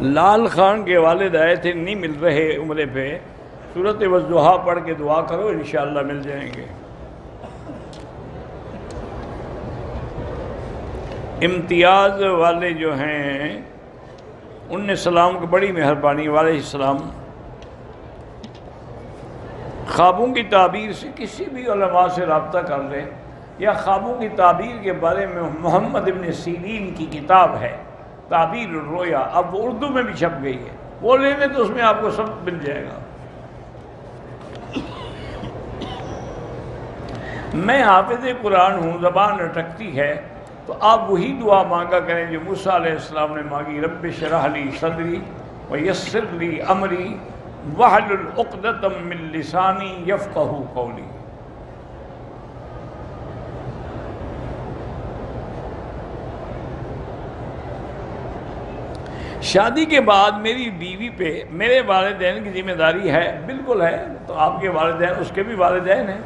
لال خان کے والد آئے تھے، نہیں مل رہے عمرے پہ، سورۃ والضحیٰ پڑھ کے دعا کرو انشاءاللہ مل جائیں گے۔ امتیاز والے جو ہیں ان نے سلام کی بڑی مہربانی، وعلیہ السلام۔ خوابوں کی تعبیر سے کسی بھی علماء سے رابطہ کر لیں، یا خوابوں کی تعبیر کے بارے میں محمد ابن سیرین کی کتاب ہے تعبیر الرؤیا، اب وہ اردو میں بھی چھپ گئی ہے، وہ لے لیں تو اس میں آپ کو سب مل جائے گا۔ میں حافظ قرآن ہوں، زبان اٹکتی ہے، تو آپ وہی دعا مانگا کریں جو موسیٰ علیہ السلام نے مانگی، رب اشرح لی صدری ویسر لی امری واحلل عقدۃ من لسانی یفقہوا قولی۔ شادی کے بعد میری بیوی پہ میرے والدین کی ذمہ داری ہے، بالکل ہے، تو آپ کے والدین اس کے بھی والدین ہیں،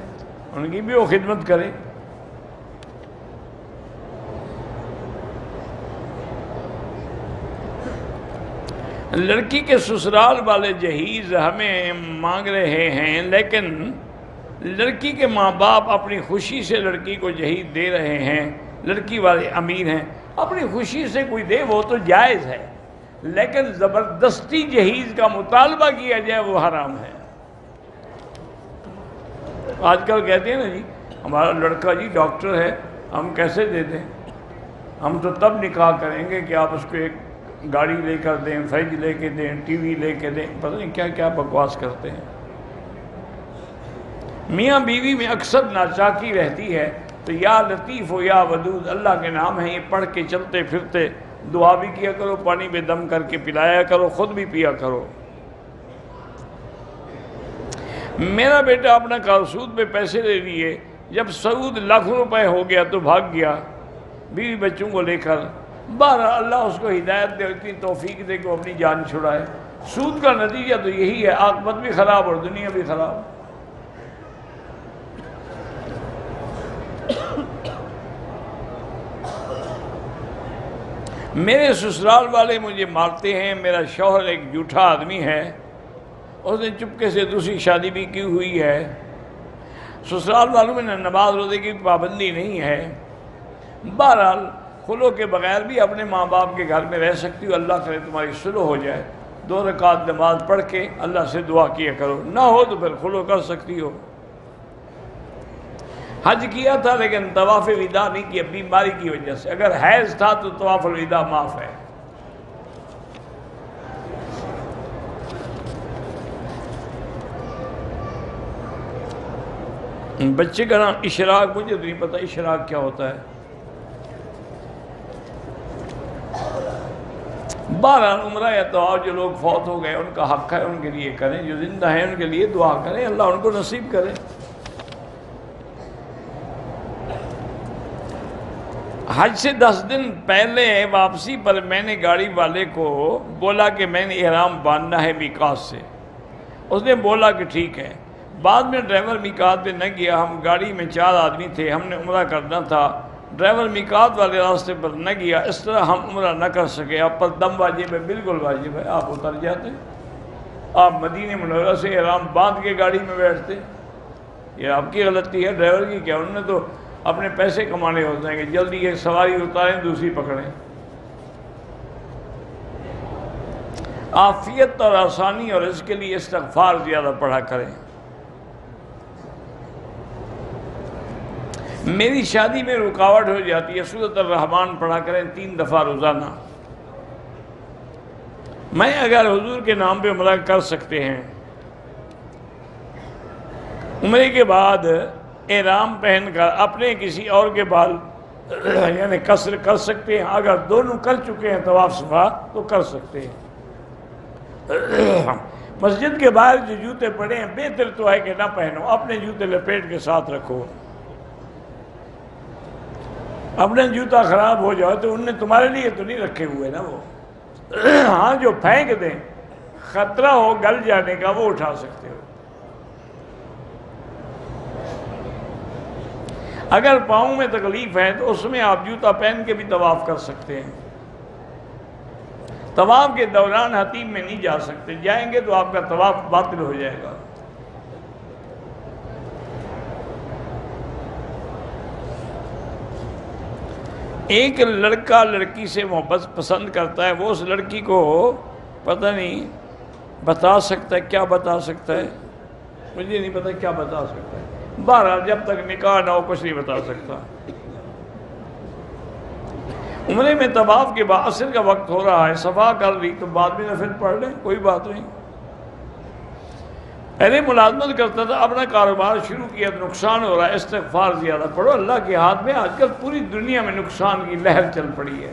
ان کی بھی وہ خدمت کرے۔ لڑکی کے سسرال والے جہیز ہمیں مانگ رہے ہیں، لیکن لڑکی کے ماں باپ اپنی خوشی سے لڑکی کو جہیز دے رہے ہیں، لڑکی والے امیر ہیں، اپنی خوشی سے کوئی دے وہ تو جائز ہے، لیکن زبردستی جہیز کا مطالبہ کیا جائے وہ حرام ہے۔ آج کل کہتے ہیں نا جی ہمارا لڑکا جی ڈاکٹر ہے، ہم کیسے دے دیں، ہم تو تب نکاح کریں گے کہ آپ اس کو ایک گاڑی لے کر دیں، فریج لے کے دیں، ٹی وی لے کے دیں، پتہ نہیں کیا کیا بکواس کرتے ہیں۔ میاں بیوی میں اکثر ناچاکی رہتی ہے، تو یا لطیف و یا ودود اللہ کے نام ہیں، یہ پڑھ کے چلتے پھرتے دعا بھی کیا کرو، پانی میں دم کر کے پلایا کرو، خود بھی پیا کرو۔ میرا بیٹا اپنا سود پہ پیسے لے لیے، جب سود لاکھ روپے ہو گیا تو بھاگ گیا بیوی بچوں کو لے کر۔ بہرحال اللہ اس کو ہدایت دے، اتنی توفیق دے کہ وہ اپنی جان چھڑائے۔ سود کا نتیجہ تو یہی ہے، عاقبت بھی خراب اور دنیا بھی خراب۔ میرے سسرال والے مجھے مارتے ہیں، میرا شوہر ایک جھوٹا آدمی ہے، اس نے چپکے سے دوسری شادی بھی کی ہوئی ہے۔ سسرال والوں میں نماز روزے کی پابندی نہیں ہے۔ بہرحال خلو کے بغیر بھی اپنے ماں باپ کے گھر میں رہ سکتی ہو، اللہ کرے تمہاری صلح ہو جائے، 2 رکعت نماز پڑھ کے اللہ سے دعا کیا کرو، نہ ہو تو پھر خلو کر سکتی ہو۔ حج کیا تھا لیکن طواف وداع نہیں کیا بیماری کی وجہ سے، اگر حیض تھا تو طواف الوداع معاف ہے۔ بچے کا نام اشراق، مجھے تو نہیں پتہ اشراق کیا ہوتا ہے۔ بہرحال عمرہ یا طواف جو لوگ فوت ہو گئے ان کا حق ہے، ان کے لیے کریں، جو زندہ ہیں ان کے لیے دعا کریں، اللہ ان کو نصیب کرے۔ حج سے 10 دن پہلے واپسی پر میں نے گاڑی والے کو بولا کہ میں نے احرام باندھنا ہے میقات سے، اس نے بولا کہ ٹھیک ہے۔ بعد میں ڈرائیور میقات پہ نہ گیا، ہم گاڑی میں 4 آدمی تھے، ہم نے عمرہ کرنا تھا، ڈرائیور میقات والے راستے پر نہ گیا، اس طرح ہم عمرہ نہ کر سکے۔ آپ پر دم واجب ہے، بالکل واجب ہے، آپ اتر جاتے، آپ مدینہ منورہ سے احرام باندھ کے گاڑی میں بیٹھتے۔ یہ آپ کی غلطی ہے، ڈرائیور کی کیا، انہوں نے تو اپنے پیسے کمانے ہوتے ہیں کہ جلدی ایک سواری اتاریں دوسری پکڑیں۔ عافیت اور آسانی اور اس کے لیے استغفار زیادہ پڑھا کریں۔ میری شادی میں رکاوٹ ہو جاتی ہے، سورۃ الرحمن پڑھا کریں 3 دفعہ روزانہ۔ میں اگر حضور کے نام پہ عمرہ کر سکتے ہیں، عمرے کے بعد احرام پہن کر اپنے کسی اور کے بال یعنی قصر کر سکتے ہیں، اگر دونوں کر چکے ہیں طواف صفا تو کر سکتے ہیں۔ مسجد کے باہر جو جوتے پڑے ہیں بہتر تو ہے کہ نہ پہنو، اپنے جوتے لپیٹ کے ساتھ رکھو، اپنے جوتا خراب ہو جائے تو انہوں نے تمہارے لیے تو نہیں رکھے ہوئے نا وہ، ہاں جو پھینک دیں خطرہ ہو گل جانے کا وہ اٹھا سکتے ہو۔ اگر پاؤں میں تکلیف ہے تو اس میں آپ جوتا پہن کے بھی طواف کر سکتے ہیں۔ طواف کے دوران حتیم میں نہیں جا سکتے، جائیں گے تو آپ کا طواف باطل ہو جائے گا۔ ایک لڑکا لڑکی سے محبت پسند کرتا ہے، وہ اس لڑکی کو پتہ نہیں بتا سکتا ہے، کیا بتا سکتا ہے، مجھے نہیں پتا کیا بتا سکتا ہے، بہرحال جب تک نکاح نہ ہو کچھ نہیں بتا سکتا۔ عمرے میں طواف کے بعد عصر کا وقت ہو رہا ہے، صفا کر لی تو بعد میں نفل پڑھ لیں، کوئی بات نہیں۔ پہلے ملازمت کرتا تھا، اپنا کاروبار شروع کیا تو نقصان ہو رہا ہے، استغفار زیادہ پڑھو، اللہ کے ہاتھ میں آج کل پوری دنیا میں نقصان کی لہر چل پڑی ہے۔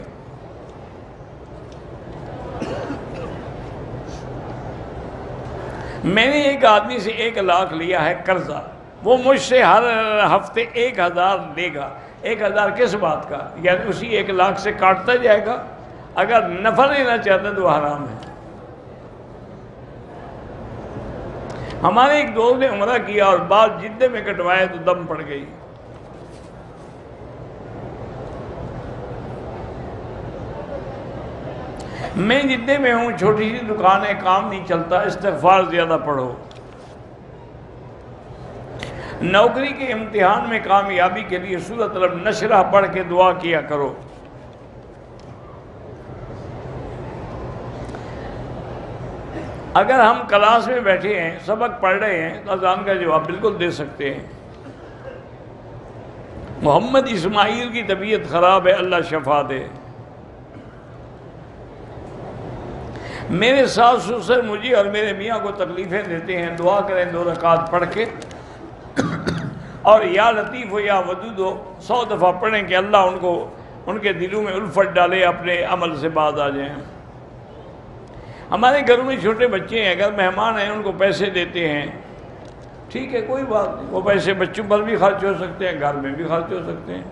میں نے ایک آدمی سے 1 لاکھ لیا ہے قرضہ، وہ مجھ سے ہر ہفتے 1000 لے گا۔ 1000 کس بات کا؟ یعنی اسی 1 لاکھ سے کاٹتا جائے گا، اگر نفع لینا چاہتا تو حرام ہے۔ ہمارے ایک دوست نے عمرہ کیا اور بال جدے میں کٹوائے تو دم پڑ گئی۔ میں جدے میں ہوں، چھوٹی سی دکان ہے، کام نہیں چلتا، استغفار زیادہ پڑھو۔ نوکری کے امتحان میں کامیابی کے لیے سورۃ النشرہ پڑھ کے دعا کیا کرو۔ اگر ہم کلاس میں بیٹھے ہیں، سبق پڑھ رہے ہیں تو اذان کا جواب بالکل دے سکتے ہیں۔ محمد اسماعیل کی طبیعت خراب ہے، اللہ شفا دے۔ میرے ساس سسر مجھے اور میرے میاں کو تکلیفیں دیتے ہیں، دعا کریں 2 رکعت پڑھ کے، اور یا لطیف ہو یا ودود ہو 100 دفعہ پڑھیں کہ اللہ ان کے دلوں میں الفت ڈالے، اپنے عمل سے باز آ جائیں۔ ہمارے گھروں میں چھوٹے بچے ہیں، اگر مہمان ہیں ان کو پیسے دیتے ہیں، ٹھیک ہے، کوئی بات نہیں، وہ پیسے بچوں پر بھی خرچ ہو سکتے ہیں، گھر میں بھی خرچ ہو سکتے ہیں۔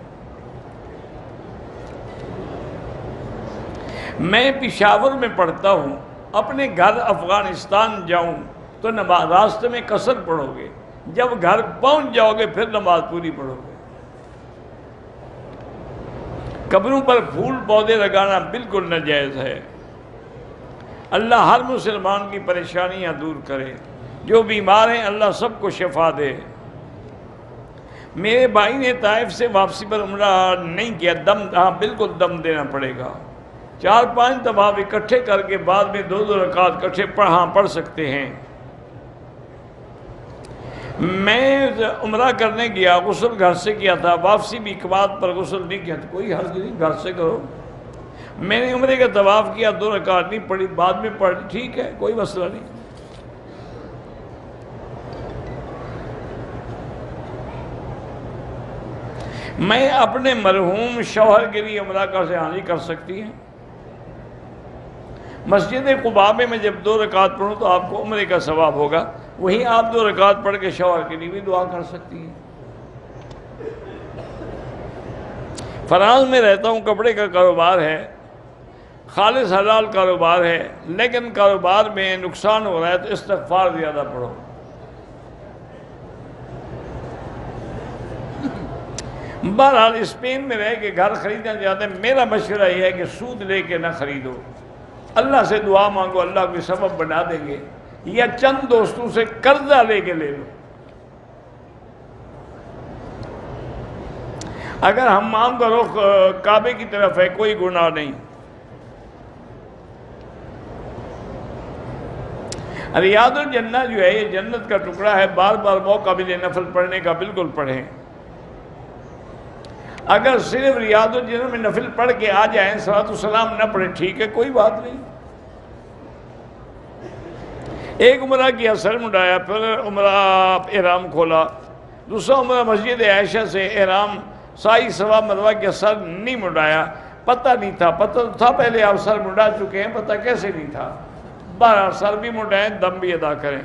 میں پشاور میں پڑھتا ہوں، اپنے گھر افغانستان جاؤں تو نماز راستے میں قصر پڑھو گے، جب گھر پہنچ جاؤ گے پھر نماز پوری پڑھو گے۔ قبروں پر پھول پودے لگانا بالکل ناجائز ہے۔ اللہ ہر مسلمان کی پریشانیاں دور کرے، جو بیمار ہیں اللہ سب کو شفا دے۔ میرے بھائی نے طائف سے واپسی پر عمرہ نہیں کیا، بالکل دم دینا پڑے گا۔ 4-5 طواف اکٹھے کر کے بعد میں 2 رکعت اکٹھے پڑھ سکتے ہیں۔ میں عمرہ کرنے گیا، غسل گھر سے کیا تھا، واپسی بھی اقامت پر غسل نہیں کیا تھا، کوئی حرج نہیں، گھر سے کرو۔ میں نے عمرے کا طواف کیا، 2 رکعت نہیں پڑھی، بعد میں پڑھ، ٹھیک ہے، کوئی مسئلہ نہیں۔ میں اپنے مرحوم شوہر کے لیے عمرہ کا حاضری کر سکتی ہیں۔ مسجد قباء میں جب 2 رکعت پڑھوں تو آپ کو عمرے کا ثواب ہوگا، وہیں آپ 2 رکعت پڑھ کے شوہر کے لیے بھی دعا کر سکتی ہیں۔ فراز میں رہتا ہوں، کپڑے کا کاروبار ہے، خالص حلال کاروبار ہے، لیکن کاروبار میں نقصان ہو رہا ہے تو استغفار زیادہ پڑھو۔ بہرحال اسپین میں رہ کے گھر خریدنا چاہتے ہیں، میرا مشورہ یہ ہے کہ سود لے کے نہ خریدو، اللہ سے دعا مانگو، اللہ کوئی سبب بنا دیں گے، یا چند دوستوں سے قرضہ لے کے لے لو۔ اگر حمام کا رخ کعبے کی طرف ہے کوئی گناہ نہیں۔ ریاض الجنہ جو ہے یہ جنت کا ٹکڑا ہے، بار بار موقع ملے نفل پڑھنے کا بالکل پڑھیں۔ اگر صرف ریاض الجنہ میں نفل پڑھ کے آ جائیں، صلاۃ السلام نہ پڑھیں، ٹھیک ہے، کوئی بات نہیں۔ ایک عمرہ کیا، سر مڈایا، پھر عمرہ احرام کھولا، دوسرا عمرہ مسجد عائشہ سے احرام سائی صفا مروہ کیا، سر نہیں مڈایا، پتہ نہیں تھا، پتہ تھا پہلے آپ سر مڈا چکے ہیں، پتہ کیسے نہیں تھا، بہرحال سر بھی مڈائیں، دم بھی ادا کریں۔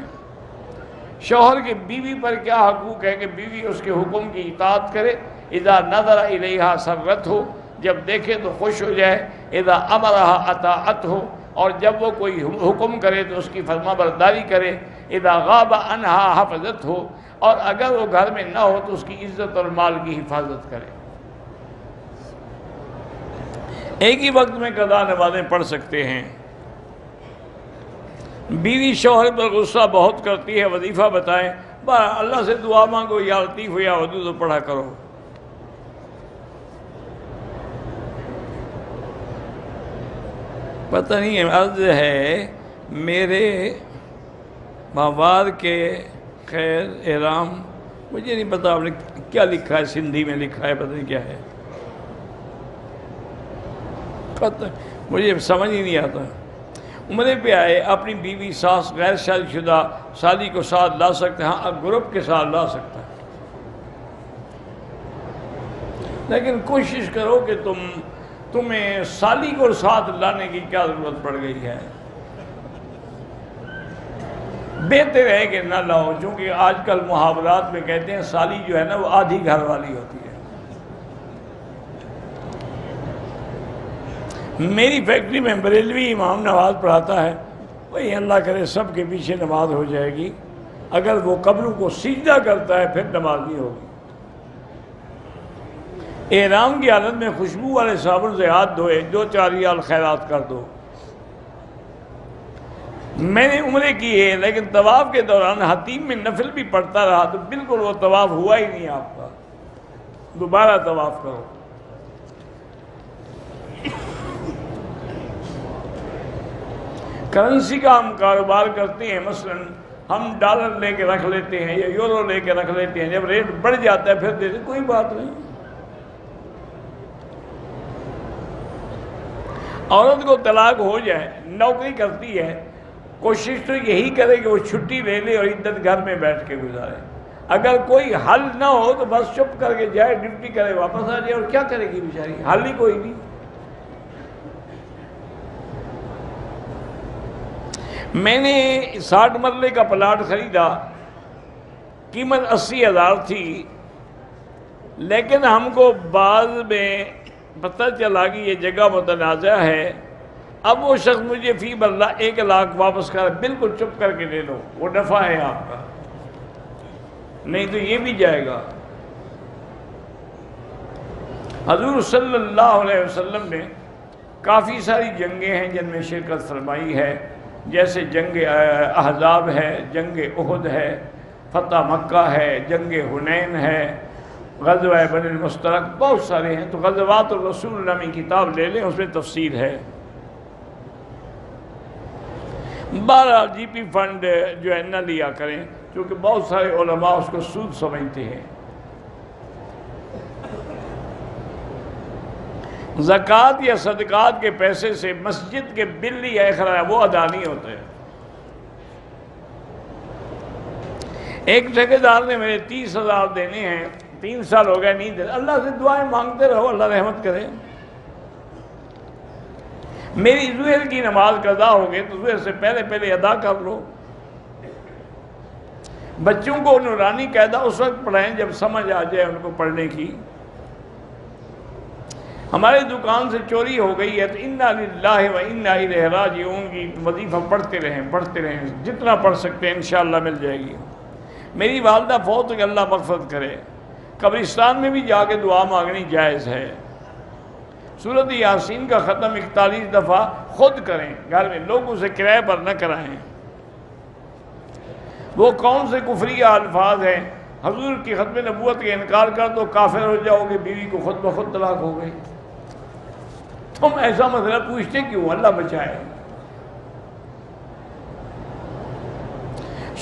شوہر کی بیوی پر کیا حقوق ہے کہ بیوی اس کے حکم کی اطاعت کرے، اذا نظر الیہا سرت ہو، جب دیکھے تو خوش ہو جائے، اذا امرہا اطاعت ہو، اور جب وہ کوئی حکم کرے تو اس کی فرما برداری کرے، اذا غاب عنہا حفظت ہو، اور اگر وہ گھر میں نہ ہو تو اس کی عزت اور مال کی حفاظت کرے۔ ایک ہی وقت میں قضا نمازیں پڑھ سکتے ہیں، بیوی شوہر پر غصہ بہت کرتی ہے، وظیفہ بتائیں۔ اللہ سے دعا مانگو، یا لطیف یا ودود پڑھا کرو۔ پتہ نہیں عرض ہے میرے ماوار کے خیر احرام، مجھے نہیں پتا آپ نے کیا لکھا ہے، سندھی میں لکھا ہے، پتہ نہیں کیا ہے، پتہ مجھے سمجھ ہی نہیں آتا۔ عمرے پہ آئے، اپنی بیوی ساس غیر شادی شدہ شادی کو ساتھ لا سکتے ہیں، ہاں گروپ کے ساتھ لا سکتا ہے، لیکن کوشش کرو کہ تمہیں سالی کو ساتھ لانے کی کیا ضرورت پڑ گئی ہے، بہتر ہے کہ نہ لاؤ، چونکہ آج کل محاورات میں کہتے ہیں سالی جو ہے نا وہ آدھی گھر والی ہوتی ہے۔ میری فیکٹری میں بریلوی امام نماز پڑھاتا ہے، وہی اللہ کرے سب کے پیچھے نماز ہو جائے گی، اگر وہ قبروں کو سجدہ کرتا ہے پھر نماز نہیں ہوگی۔ احرام کی حالت میں خوشبو والے صابن سے ہاتھ دھوئے، 2-4 ریال خیرات کر دو۔ میں نے عمرے کی ہے لیکن طواف کے دوران حتیم میں نفل بھی پڑھتا رہا تو بالکل وہ طواف ہوا ہی نہیں آپ کا، دوبارہ طواف کرو۔ کرنسی کا ہم کاروبار کرتے ہیں، مثلا ہم ڈالر لے کے رکھ لیتے ہیں یا یورو لے کے رکھ لیتے ہیں، جب ریٹ بڑھ جاتا ہے پھر دیتے، کوئی بات نہیں۔ عورت کو طلاق ہو جائے، نوکری کرتی ہے، کوشش تو یہی کرے کہ وہ چھٹی لے لے اور عدت گھر میں بیٹھ کے گزارے۔ اگر کوئی حل نہ ہو تو بس چپ کر کے جائے، ڈیوٹی کرے، واپس آ جائے، اور کیا کرے گی بیچاری، حل ہی کوئی نہیں۔ میں نے 60 مرلے کا پلاٹ خریدا، قیمت 80,000 تھی، لیکن ہم کو بعد میں پتہ چلا کہ یہ جگہ متنازع ہے۔ اب وہ شخص مجھے فی مرلہ 1 لاکھ واپس کر، بالکل چپ کر کے لے لو، وہ نفع ہے آپ کا، نہیں تو یہ بھی جائے گا۔ حضور صلی اللہ علیہ وسلم نے کافی ساری جنگیں ہیں جن میں شرکت فرمائی ہے، جیسے جنگ احزاب ہے، جنگ احد ہے، فتح مکہ ہے، جنگ حنین ہے، غزوہ بنی المستلق، بہت سارے ہیں۔ تو غزوات الرسول نامی کتاب لے لیں، اس میں تفصیل ہے۔ 12 جی پی فنڈ جو ہے نہ لیا کریں، کیونکہ بہت سارے علماء اس کو سود سمجھتے ہیں۔ زکوٰۃ یا صدقات کے پیسے سے مسجد کے بل یا اخراج وہ ادا نہیں ہوتے۔ ایک ٹھیکیدار نے میرے 30,000 دینے ہیں، 3 سال ہو گئے نہیں دے، اللہ سے دعائیں مانگتے رہو، اللہ رحمت کرے۔ میری ظہر کی نماز قضا ہو گئی تو ظہر سے پہلے ادا کر لو۔ بچوں کو نورانی قاعدہ اس وقت پڑھائیں جب سمجھ آ جائے ان کو پڑھنے کی۔ ہماری دکان سے چوری ہو گئی ہے تو انا للہ و انا الیہ راجعون کی وظیفہ پڑھتے رہیں، جتنا پڑھ سکتے ہیں انشاءاللہ مل جائے گی۔ میری والدہ فوت ہوئی، اللہ مغفرت کرے، قبرستان میں بھی جا کے دعا مانگنی جائز ہے۔ سورۃ یاسین کا ختم 41 دفعہ خود کریں، گھر میں لوگوں سے کرائے پر نہ کرائیں۔ وہ کون سے کفری الفاظ ہیں؟ حضور کی ختم نبوت کا انکار کر دو کافر ہو جاؤ گے، بیوی کو خود بخود طلاق ہو گئی۔ تم ایسا مسئلہ پوچھتے کیوں؟ اللہ بچائے۔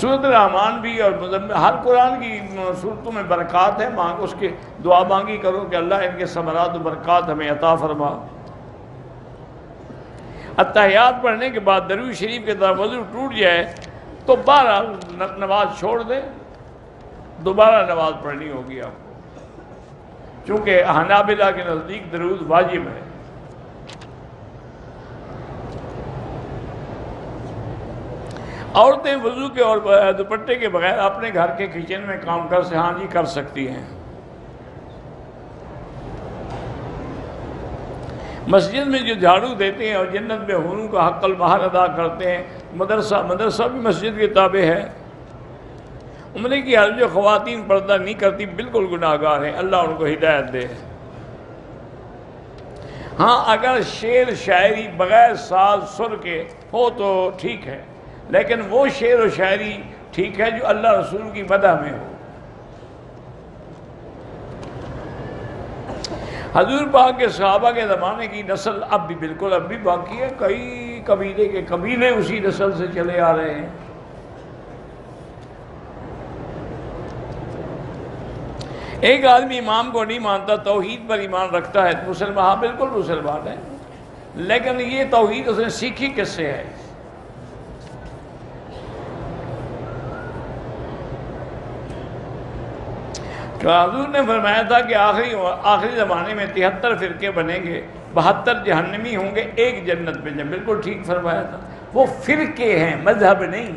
سورۃ الرحمن بھی اور مزمل، ہر قرآن کی صورتوں میں برکات ہے، اس کی دعا مانگی کرو کہ اللہ ان کے ثمرات و برکات ہمیں عطا فرما۔ اتحیات پڑھنے کے بعد درود شریف کے طرف وضو ٹوٹ جائے تو بہرحال نماز چھوڑ دے، دوبارہ نماز پڑھنی ہوگی آپ کو، چونکہ حنابلہ کے نزدیک درود واجب ہے۔ عورتیں وضو کے اور دوپٹے کے بغیر اپنے گھر کے کچن میں کام کر سکتی ہیں۔ مسجد میں جو جھاڑو دیتے ہیں اور جنت میں حوروں کا حق المہر ادا کرتے ہیں، مدرسہ بھی مسجد کے تابع ہے۔ عمرے کی حالت جو خواتین پردہ نہیں کرتی بالکل گناہ گار ہیں، اللہ ان کو ہدایت دے۔ ہاں اگر شعر شاعری بغیر ساز سر کے ہو تو ٹھیک ہے، لیکن وہ شعر و شاعری ٹھیک ہے جو اللہ رسول کی مدح میں ہو۔ حضور پاک کے صحابہ کے زمانے کی نسل اب بھی باقی ہے، کئی قبیلے کے قبیلے اسی نسل سے چلے آ رہے ہیں۔ ایک آدمی امام کو نہیں مانتا، توحید پر ایمان رکھتا ہے، مسلمان، ہاں بالکل مسلمان ہے، لیکن یہ توحید اس نے سیکھی کس سے ہے؟ تو حضور نے فرمایا تھا کہ آخری زمانے میں 73 فرقے بنیں گے، 72 جہنمی ہوں گے، ایک جنت میں جائیں۔ بالکل ٹھیک فرمایا تھا۔ وہ فرقے ہیں، مذہب نہیں۔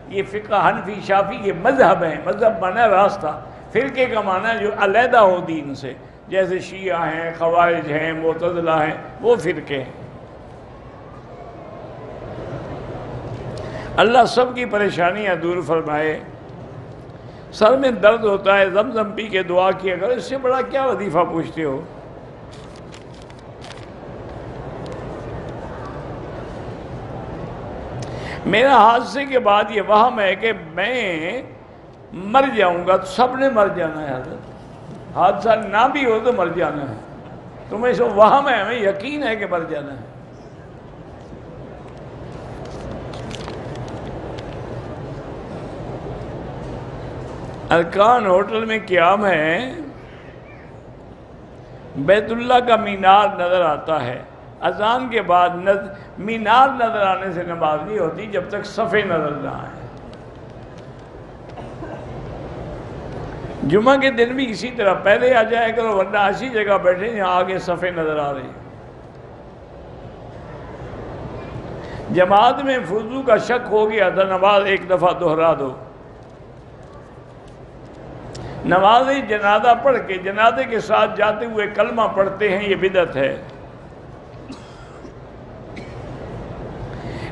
یہ فقہ حنفی شافی یہ مذہب ہیں، مذہب مانا راستہ، فرقے کا معنی جو علیحدہ ہو دین سے، جیسے شیعہ ہیں، خوارج ہیں، معتزلہ ہیں، وہ فرقے ہیں۔ اللہ سب کی پریشانیاں دور فرمائے۔ سر میں درد ہوتا ہے، زمزم پی کے دعا کیا کرو، اس سے بڑا کیا وظیفہ پوچھتے ہو؟ میرا حادثے کے بعد یہ وہم ہے کہ میں مر جاؤں گا، تو سب نے مر جانا ہے حضرت، حادثہ نہ بھی ہو تو مر جانا ہے۔ تمہیں اس وہم ہے، ہمیں یقین ہے کہ مر جانا ہے۔ ارکان ہوٹل میں قیام ہے، بیت اللہ کا مینار نظر آتا ہے، اذان کے بعد مینار نظر آنے سے نماز نہیں ہوتی جب تک صفے نظر نہ آئے۔ جمعہ کے دن بھی اسی طرح پہلے آ جائے کرو، ورنہ ایسی جگہ بیٹھے جہاں آگے صفے نظر آ رہی۔ جماعت میں وضو کا شک ہو گیا تو نماز ایک دفعہ دہرا دو۔ نماز جنازہ پڑھ کے جنازے کے ساتھ جاتے ہوئے کلمہ پڑھتے ہیں، یہ بدعت ہے۔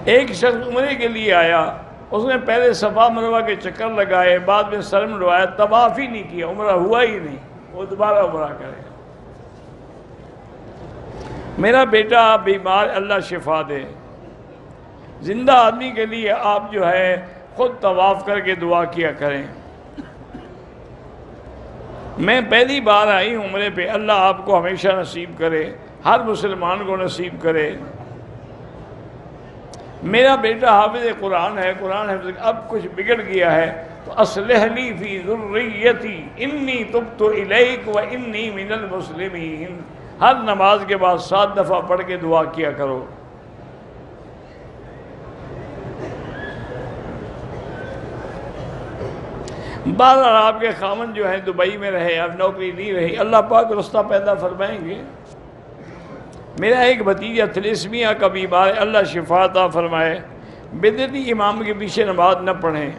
ایک شخص عمرے کے لیے آیا، اس نے پہلے صفا مروہ کے چکر لگائے، بعد میں سر منڈوایا، طواف ہی نہیں کیا، عمرہ ہوا ہی نہیں، وہ دوبارہ عمرہ کرے۔ میرا بیٹا بیمار، اللہ شفا دے۔ زندہ آدمی کے لیے آپ جو ہے خود طواف کر کے دعا کیا کریں۔ میں پہلی بار آئی ہوں عمرے پہ، اللہ آپ کو ہمیشہ نصیب کرے، ہر مسلمان کو نصیب کرے۔ میرا بیٹا حافظ قرآن ہے، قرآن حفظ، اب کچھ بگڑ گیا ہے، تو اصلح لی فی ذریتی انی تبت الیک و انی من المسلمین، ہر نماز کے بعد 7 دفعہ پڑھ کے دعا کیا کرو۔ بہرحال آپ کے خامن جو ہے دبئی میں رہے، اب نوکری نہیں رہی، اللہ پاک رستہ پیدا فرمائیں گے۔ میرا ایک بھتیجا تھلیسیمیا کا بیمار ہے، اللہ شفا عطا فرمائے۔ بدعتی امام کے پیچھے نماز نہ پڑھیں۔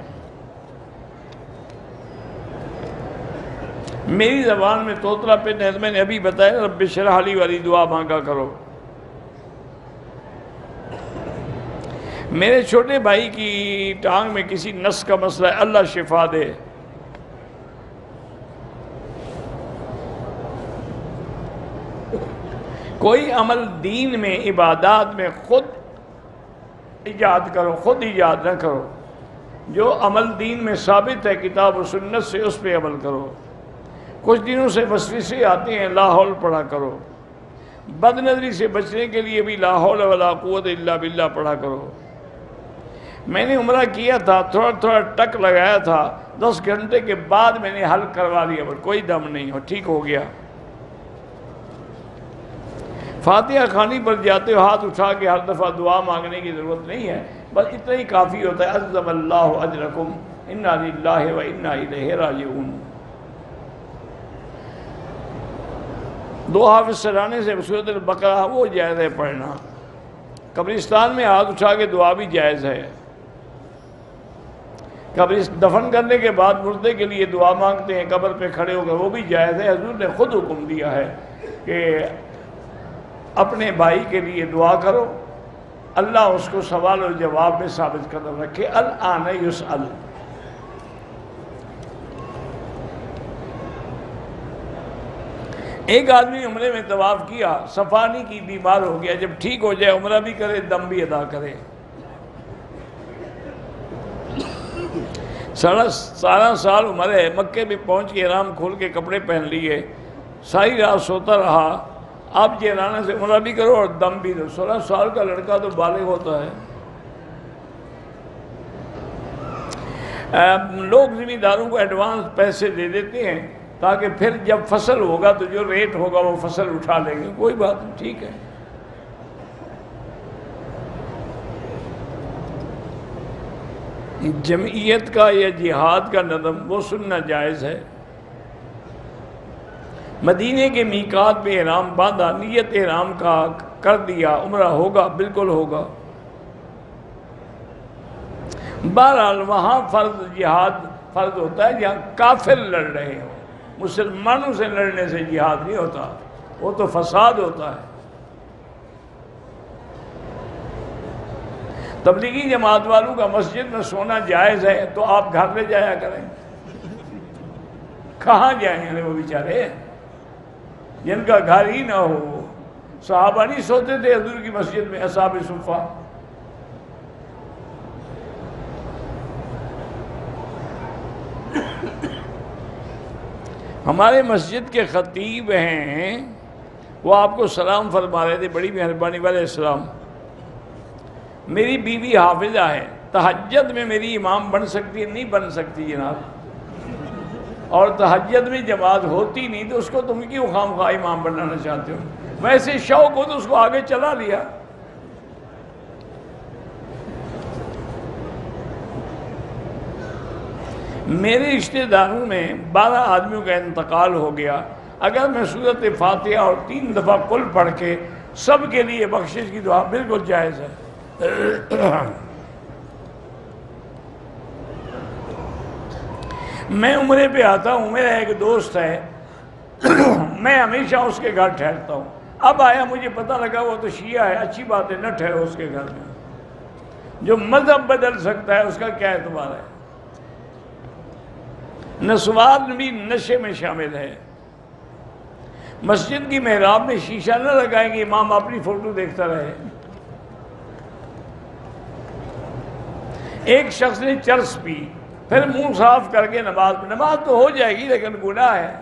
میری زبان میں توتلا پن ہے، میں نے ابھی بتایا، رب اشرح لی والی دعا مانگا کرو۔ میرے چھوٹے بھائی کی ٹانگ میں کسی نس کا مسئلہ ہے، اللہ شفا دے۔ کوئی عمل دین میں، عبادات میں خود ایجاد کرو، خود ایجاد نہ کرو۔ جو عمل دین میں ثابت ہے کتاب و سنت سے، اس پہ عمل کرو۔ کچھ دنوں سے وسوسے آتے ہیں، لا حول پڑھا کرو۔ بد نظری سے بچنے کے لیے بھی لا حول ولا قوت الا باللہ پڑھا کرو۔ میں نے عمرہ کیا تھا، تھوڑا تھوڑا ٹک لگایا تھا، 10 گھنٹے کے بعد میں نے حل کروا لیا، پر کوئی دم نہیں ہو، ٹھیک ہو گیا۔ فاتحہ خوانی پر جاتے ہو ہاتھ اٹھا کے ہر دفعہ دعا مانگنے کی ضرورت نہیں ہے، بس اتنا ہی کافی ہوتا ہے، عظم اللہ اجرکم انا للہ و انا الیہ راجعون۔ 2 حافظ سرانے سے سورۃ البقرہ وہ جائز ہے پڑھنا۔ قبرستان میں ہاتھ اٹھا کے دعا بھی جائز ہے۔ دفن کرنے کے بعد مردے کے لیے دعا مانگتے ہیں قبر پہ کھڑے ہو کر، وہ بھی جائز ہے۔ حضور نے خود حکم دیا ہے کہ اپنے بھائی کے لیے دعا کرو، اللہ اس کو سوال و جواب میں ثابت قدم رکھے۔ الآن یسأل۔ ایک آدمی عمرے میں طواف کیا، صفانی کی، بیمار ہو گیا، جب ٹھیک ہو جائے عمرہ بھی کرے، دم بھی ادا کرے۔ سارا سال عمر ہے، مکے میں پہنچ کے احرام کھول کے کپڑے پہن لیے، ساری رات سوتا رہا، آپ جیلانے سے عمرہ بھی کرو اور دم بھی دو۔ 16 سال کا لڑکا تو بالغ ہوتا ہے۔ لوگ زمینداروں کو ایڈوانس پیسے دے دیتے ہیں تاکہ پھر جب فصل ہوگا تو جو ریٹ ہوگا وہ فصل اٹھا لیں گے، کوئی بات نہیں، ٹھیک ہے۔ جمعیت کا یا جہاد کا نظم وہ سننا جائز ہے۔ مدینے کے میقات پہ احرام باندھا، نیت احرام کا کر دیا، عمرہ ہوگا، بالکل ہوگا۔ بہرحال وہاں فرض جہاد فرض ہوتا ہے جہاں کافر لڑ رہے ہوں، مسلمانوں سے لڑنے سے جہاد نہیں ہوتا، وہ تو فساد ہوتا ہے۔ تبلیغی جماعت والوں کا مسجد میں سونا جائز ہے تو آپ گھر لے جایا کریں، کہاں جائیں وہ بیچارے جن کا گھر ہی نہ ہو۔ صحابہ نہیں سوتے تھے حضور کی مسجد میں، اصحاب صفہ؟ ہمارے مسجد کے خطیب ہیں، وہ آپ کو سلام فرما رہے تھے، بڑی مہربانی والے السلام۔ میری بیوی حافظہ ہے، تہجد میں میری امام بن سکتی ہے؟ نہیں بن سکتی جناب، اور تہجد میں جماعت ہوتی نہیں تو اس کو تم کیوں خواہ امام بنانا چاہتے ہو؟ ویسے شوق ہو تو اس کو آگے چلا لیا۔ میرے رشتہ داروں میں 12 آدمیوں کا انتقال ہو گیا، اگر میں سورۃ فاتحہ اور 3 دفعہ قل پڑھ کے سب کے لیے بخشش کی دعا، بالکل جائز ہے۔ میں عمرے پہ آتا ہوں، میرا ایک دوست ہے، میں ہمیشہ اس کے گھر ٹھہرتا ہوں۔ اب آیا مجھے پتہ لگا وہ تو شیعہ ہے، اچھی بات ہے، نہ ٹھہرو اس کے گھر میں۔ جو مذہب بدل سکتا ہے اس کا کیا اعتبار ہے؟ نسوان بھی نشے میں شامل ہے۔ مسجد کی محراب میں شیشہ نہ لگائیں گے، امام اپنی فوٹو دیکھتا رہے۔ ایک شخص نے چرس پی، پھر منہ صاف کر کے نماز تو ہو جائے گی لیکن گناہ ہے،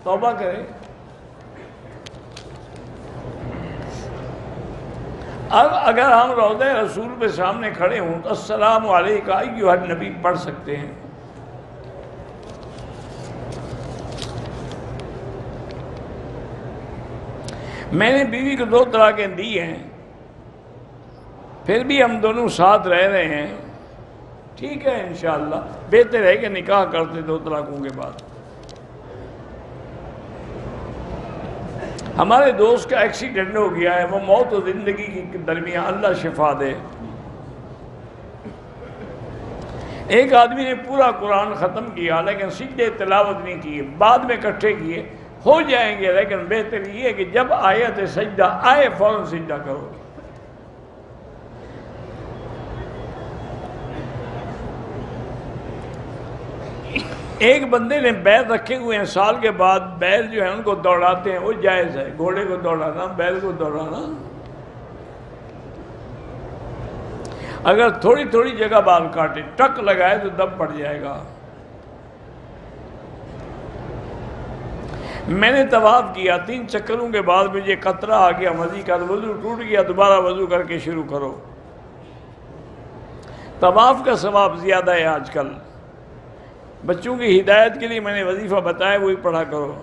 توبہ کرے۔ اب اگر ہم روضہ رسول پہ سامنے کھڑے ہوں تو السلام علیکم ایھا النبی پڑھ سکتے ہیں۔ میں نے بیوی کو 2 طلاقیں دی ہیں، پھر بھی ہم دونوں ساتھ رہ رہے ہیں، ٹھیک ہے انشاءاللہ، بہتر ہے کہ نکاح کرتے 2 طلاقوں کے بعد۔ ہمارے دوست کا ایکسیڈنٹ ہو گیا ہے، وہ موت و زندگی کے درمیان، اللہ شفا دے۔ ایک آدمی نے پورا قرآن ختم کیا لیکن سجدے تلاوت نہیں کیے، بعد میں اکٹھے کیے، ہو جائیں گے لیکن بہتر یہ ہے کہ جب آیت سجدہ آئے فوراً سجدہ کرو۔ ایک بندے نے بیل رکھے ہوئے ہیں، سال کے بعد بیل جو ہے ان کو دوڑاتے ہیں، وہ جائز ہے، گھوڑے کو دوڑانا، بیل کو دوڑانا۔ اگر تھوڑی تھوڑی جگہ بال کاٹے، ٹک لگائے تو دم پڑ جائے گا۔ میں نے طواف کیا، 3 چکروں کے بعد مجھے قطرہ آ گیا، مزید کا وضو ٹوٹ گیا، دوبارہ وضو کر کے شروع کرو۔ طواف کا ثواب زیادہ ہے آج کل۔ بچوں کی ہدایت کے لیے میں نے وظیفہ بتایا، وہی پڑھا کرو۔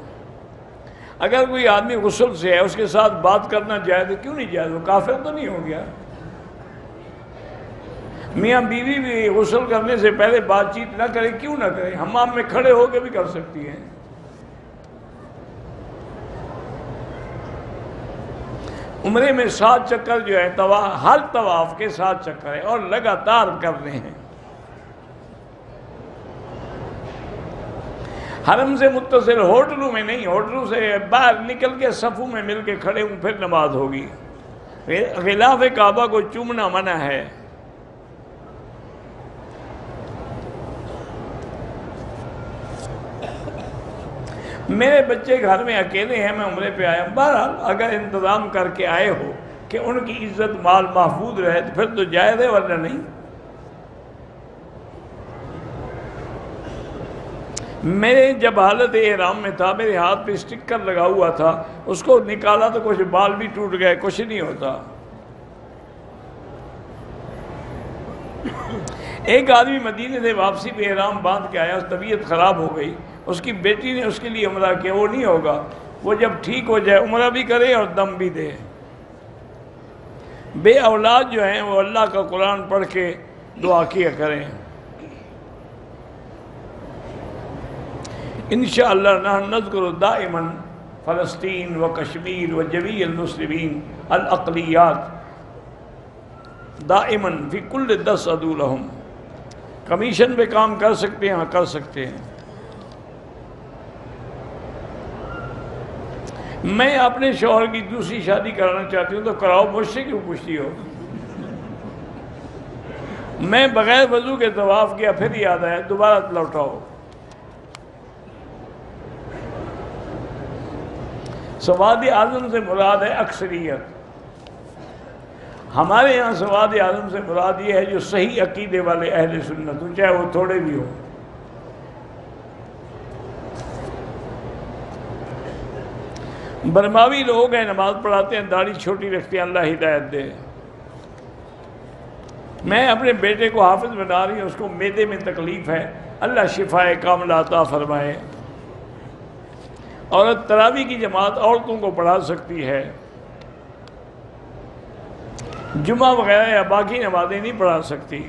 اگر کوئی آدمی غسل سے ہے، اس کے ساتھ بات کرنا جائز ہے، کیوں نہیں جائز؟ وہ کافر تو نہیں ہو گیا؟ میاں بیوی بھی غسل کرنے سے پہلے بات چیت نہ کرے، کیوں نہ کرے؟ حمام میں کھڑے ہو کے بھی کر سکتی ہیں۔ عمرے میں 7 چکر جو ہے، ہر طواف کے 7 چکر ہے اور لگاتار کرنے ہیں۔ حرم سے متصل ہوٹلوں میں نہیں، ہوٹلوں سے باہر نکل کے صفوں میں مل کے کھڑے ہوں، پھر نماز ہوگی۔ غلاف کعبہ کو چومنا منع ہے۔ میرے بچے گھر میں اکیلے ہیں، میں عمرے پہ آیا ہوں۔ بہرحال اگر انتظام کر کے آئے ہو کہ ان کی عزت مال محفوظ رہے تو پھر تو جائز ہے، ورنہ نہیں۔ میں جب حالت احرام میں تھا میرے ہاتھ پہ اسٹکر لگا ہوا تھا، اس کو نکالا تو کچھ بال بھی ٹوٹ گئے، کچھ نہیں ہوتا۔ ایک آدمی مدینے سے واپسی پہ احرام باندھ کے آیا، اس طبیعت خراب ہو گئی، اس کی بیٹی نے اس کے لیے عمرہ کیا، وہ نہیں ہوگا، وہ جب ٹھیک ہو جائے عمرہ بھی کرے اور دم بھی دے۔ بے اولاد جو ہیں وہ اللہ کا قرآن پڑھ کے دعا کیا کریں۔ انشاءاللہ نحن نذکر دائما فلسطین و کشمیر و جمیع المسلمین الاقلیات دائما فی کل 10 ادعو لہم۔ کمیشن پہ کام کر سکتے ہیں؟ ہاں کر سکتے ہیں۔ میں اپنے شوہر کی دوسری شادی کرانا چاہتی ہوں تو کراؤ، مجھ سے کیوں پوچھتی ہو؟ میں بغیر وضو کے طواف کیا، پھر یاد آیا دوبارہ لوٹاؤ۔ سواد اعظم سے مراد ہے اکثریت۔ ہمارے یہاں سواد اعظم سے مراد یہ ہے جو صحیح عقیدے والے اہل سنت ہوں، چاہے وہ تھوڑے بھی ہوں۔ برماوی لوگ ہیں، نماز پڑھاتے ہیں، داڑھی چھوٹی رکھتے ہیں، اللہ ہدایت دے۔ میں اپنے بیٹے کو حافظ بنا رہی ہوں، اس کو معدے میں تکلیف ہے، اللہ شفائے کاملہ عطا فرمائے۔ عورت تراویح کی جماعت عورتوں کو پڑھا سکتی ہے، جمعہ وغیرہ یا باقی نمازیں نہیں پڑھا سکتی۔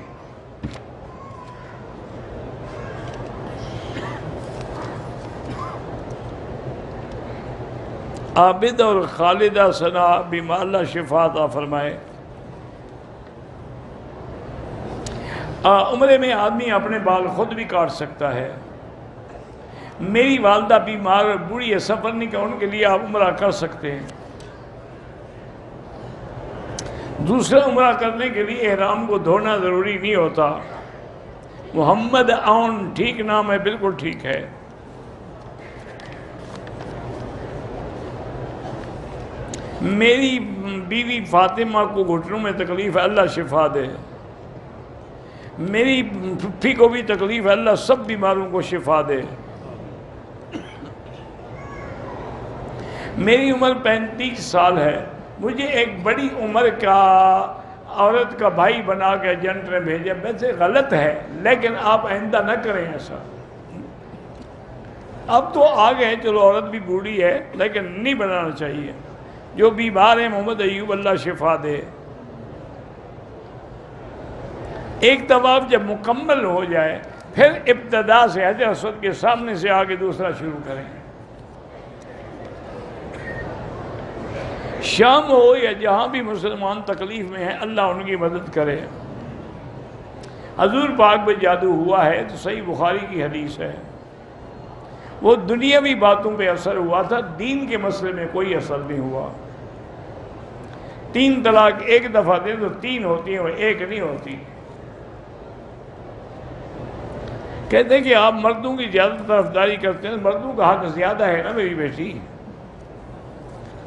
عابد اور خالدہ ثنا بما اللہ شفا عطا فرمائے۔ عمرے میں آدمی اپنے بال خود بھی کاٹ سکتا ہے۔ میری والدہ بیمار اور بوڑھی ہے، سفر نہیں کر، ان کے لیے آپ عمرہ کر سکتے ہیں۔ دوسرا عمرہ کرنے کے لیے احرام کو دھونا ضروری نہیں ہوتا۔ محمد عون ٹھیک نام ہے، بالکل ٹھیک ہے۔ میری بیوی فاطمہ کو گھٹنوں میں تکلیف ہے، اللہ شفا دے۔ میری پھپھی کو بھی تکلیف ہے، اللہ سب بیماروں کو شفا دے۔ میری عمر 35 سال ہے، مجھے ایک بڑی عمر کا عورت کا بھائی بنا کے ایجنٹ نے بھیجا، ویسے غلط ہے لیکن آپ آئندہ نہ کریں ایسا۔ اب تو آگے چلو عورت بھی بوڑھی ہے لیکن نہیں بنانا چاہیے۔ جو بیمار ہیں محمد ایوب اللہ شفا دے۔ ایک طواف جب مکمل ہو جائے پھر ابتدا سے حجر اسود کے سامنے سے آگے دوسرا شروع کریں۔ شام ہو یا جہاں بھی مسلمان تکلیف میں ہیں، اللہ ان کی مدد کرے۔ حضور پاک پہ جادو ہوا ہے تو صحیح بخاری کی حدیث ہے، وہ دنیاوی باتوں پہ اثر ہوا تھا، دین کے مسئلے میں کوئی اثر نہیں ہوا۔ 3 طلاق ایک دفعہ دیں تو 3 ہوتی ہیں، وہ ایک نہیں ہوتی۔ کہتے ہیں کہ آپ مردوں کی زیادہ طرفداری کرتے ہیں، مردوں کا حق زیادہ ہے نا میری بیٹی۔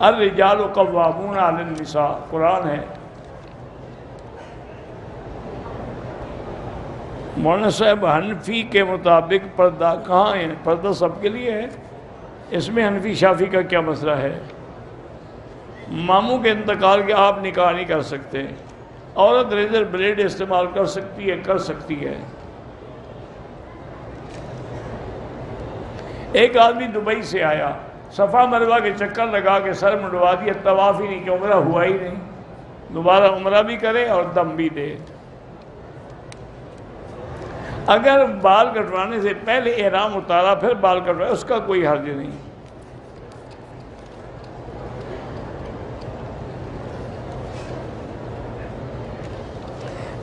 الرجال قوامون علی النساء، قرآن ہے۔ مولانا صاحب حنفی کے مطابق پردہ کہاں ہے؟ پردہ سب کے لیے ہے، اس میں حنفی شافی کا کیا مسئلہ ہے؟ ماموں کے انتقال کے آپ نکاح نہیں کر سکتے، عورت ریزر بلیڈ استعمال کر سکتی ہے، کر سکتی ہے۔ ایک آدمی دبئی سے آیا، صفا مروہ کے چکر لگا کے سر منڈوا دیا، طواف ہی نہیں کہ عمرہ ہوا ہی نہیں۔ دوبارہ عمرہ بھی کرے اور دم بھی دے۔ اگر بال کٹوانے سے پہلے احرام اتارا پھر بال کٹوائے اس کا کوئی حرج نہیں۔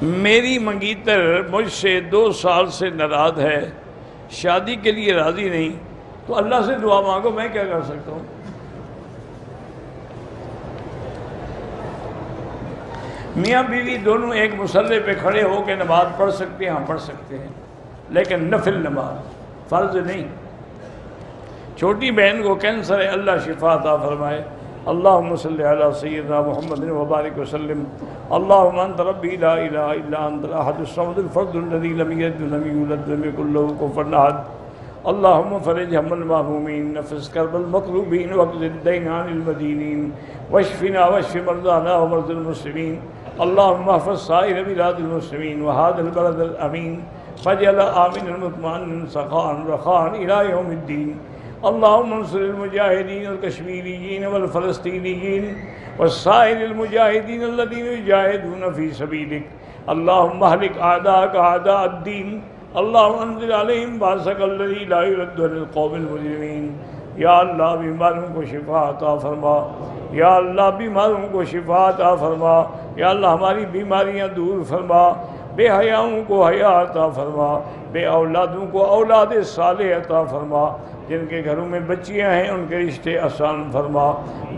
میری منگیتر مجھ سے 2 سال سے ناراض ہے، شادی کے لیے راضی نہیں، تو اللہ سے دعا مانگو، میں کیا کر سکتا ہوں؟ میاں بیوی دونوں ایک مصلی پہ کھڑے ہو کے نماز پڑھ سکتے ہیں، ہاں پڑھ سکتے ہیں، لیکن نفل نماز، فرض نہیں۔ چھوٹی بہن کو کینسر ہے، اللہ شفا عطا فرمائے۔ اللہم صلی علی سیدنا محمد وبارک وسلم۔ اللہم انت ربی لا الہ الا انت الاحد الصمد الفرد الذی لم یلد ولم یولد ولم یکن لہ کفوا احد۔ اللهم فرج هم المهمومين، نفس كرب المكروبين، واقض الدين عن المدينين، واشفنا واشف مرضانا ومرضى المسلمين. اللهم احفظ سائر بلاد المسلمين وهذا البلد الأمين، فاجعل آمنا مطمئنا سخاء رخاء إلى يوم الدين. اللهم انصر المجاهدين الكشميريين والفلسطينيين والسائر المجاهدين الذين يجاهدون في سبيلك. اللهم اهلك أعداءك أعداء الدين. اللهم انزل عليهم بأسك الذي لا يرد عن القوم المجرمين. یا اللہ بیماروں کو شفا عطا فرما، یا اللہ بیماروں کو شفا عطا فرما، یا اللہ ہماری بیماریاں دور فرما، بے حیاؤں کو حیا عطا فرما، بے اولادوں کو اولاد صالح عطا فرما، جن کے گھروں میں بچیاں ہیں ان کے رشتے آسان فرما،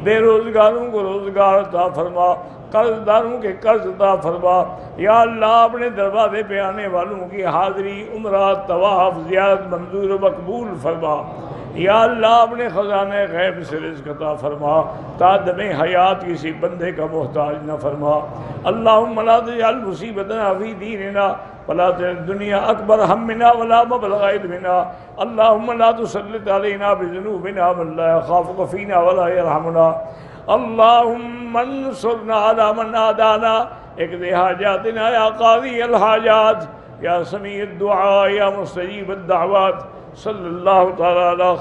بے روزگاروں کو روزگار عطا فرما، قرض داروں کے قرض عطا فرما. یا اللہ اپنے دروازے پہ آنے والوں کی حاضری، عمرہ، طواف، زیارت منظور و مقبول فرما. یا اللہ اپنے خزانہ غیب سے رزق عطا فرما، تا دم حیات کسی بندے کا محتاج نہ فرما. اللہم لا تجعل مصیبتنا فی دیننا ولا تجعل الدنیا اکبر ہمنا ولا مبلغ علمنا. اللہم لا تسلط علینا بذنوبنا من لا یخافک فینا ولا یرحمنا. اللہم انصرنا علی من عادانا، اقض حاجاتنا یا قاضی الحاجات، یا سمیع الدعاء، یا مستجیب الدعوات. صلی اللہ تعالی علی